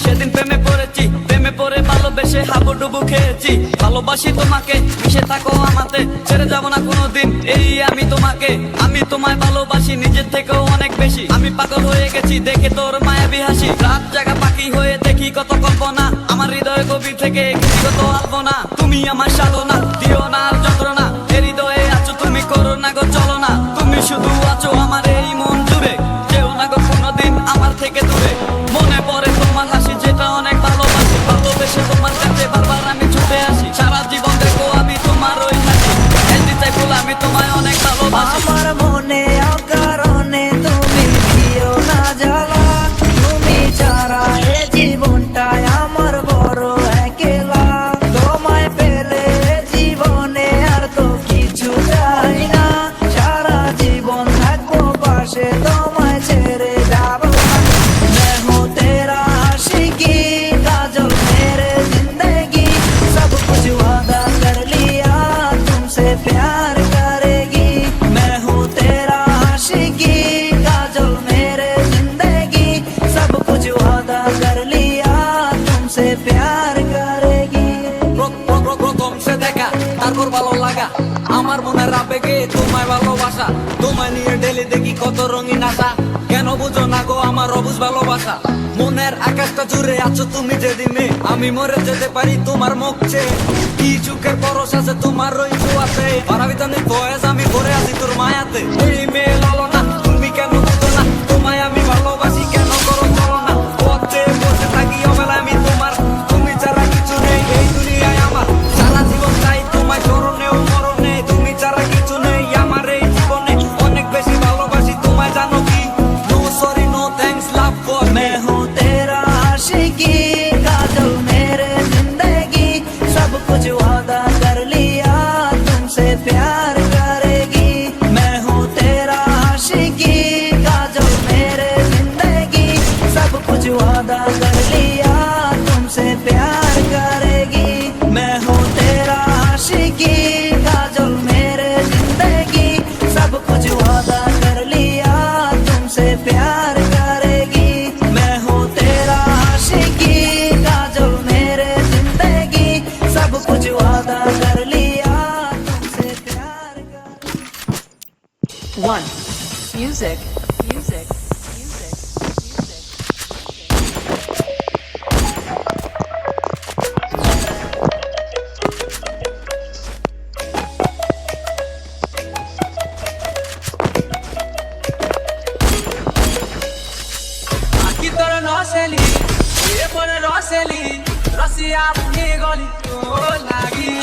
সেদিন প্রেমে পড়েছি, প্রেমে পড়ে ভালোবেসে হাবুডুবু খেয়েছি। ভালোবাসি তোমাকে, মিশে থাকো আমাতে, ছেড়ে যাব না কোনোদিন এই আমি তোমাকে। আমি তোমায় ভালোবাসি নিজের থেকেও অনেক বেশি। আমি পাগল হয়ে গেছি দেখে তোর মায়াবী হাসি। রাত জাগা পাখি হয়ে দেখি কত কল্পনা, আমার হৃদয় গভীর থেকে কিছু কত আলপনা। তুমি আমার সাধনা, দিও না আর যন্ত্রণা, এ হৃদয়ে আছো তুমি, করো না গো চলো না। তুমি শুধু আছো আমার এই মন জুড়ে, যেও না গো কোনোদিন আমার থেকে দূরে। মনে পড়ে তোমার হাসি যেটা অনেক ভালোবাসি, ভালোবেসে তোমার কাছে বারবার আমি ছুটে আসি। সারা জীবন দেখো আমি তোমার ওই হাসি, এমনি চাই বলে আমি তোমায় অনেক ভালোবাসি। আমার মনে অকারণে তুমি দিও না জ্বালা, তুমি ছাড়া এ জীবনটাই আমার বড় একলা। তোমায় পেলে জীবনে আর তো কিছু চাই না, সারা জীবন থাকবো পাশে, তোমায় ছেড়ে যাবো না। मैं हूँ तेरा आशिकी, काजल मेरे जिंदगी, सब कुछ वादा कर लिया तुमसे प्यार करेगी। मैं हूँ तेरा आशिकी, काजल मेरे जिंदगी, सब कुछ वादा कर लिया तुमसे प्यार करेगी। প্রথম সে দেখা তারপর ভালো লাগা, আমার মনের আবেগে তোমায় ভালোবাসা। তোমায় নিয়ে ডেলি দেখি কত রঙিন আশা, কেন বুঝো না গো আমার অবুঝ ভালোবাসা। মনের আকাশটা জুড়ে আছো তুমি যেদিনে, আমি মরে যেতে পারি তোমার মুখ চেয়ে। কি চুকের পরশ আছে তোমার ওই ছোঁয়াতে, পারাবিতানি বয়স আমি ভরে আছি তোর মায়াতে। এই মেয়ে লালনা তুমি কেন বুঝো না, তোমায় আমি ভালোবাসি কেন করো চলো না। পথে বসে থাকি অবেলায় আমি তোমার, তুমি ছাড়া কিছু নেই এই দুনিয়ায় আমার। সারা জীবন চাই তোমায় স্মরণে ও মরণে, তুমি ছাড়া কিছু নেই আমার এই জীবনে। অনেক বেশি ভালোবাসি তোমায় জানো কি, no sorry no thanks love for me. मैं हूँ तेरा आशिकी, काजल मेरे जिंदगी, सब कुछ वादा कर लिया तुमसे प्यार करेगी। मैं हूँ तेरा आशिकी, काजल मेरे जिंदगी, सब कुछ वादा कर लिया तुमसे प्यार करेगी। मैं हूँ तेरा आशिकी, काजल मेरे जिंदगी, सब कुछ वादा कर लिया तुमसे प्यार करेगी। मैं हूँ तेरा आशिकी, काजल मेरे जिंदगी, सब कुछ वादा कर लिया तुमसे प्यार करेगी। One. Music. Music. Music. আকি তোর নসেলি এ পরে রসেলি, রসিয়া তুমি গলি তো লাগি।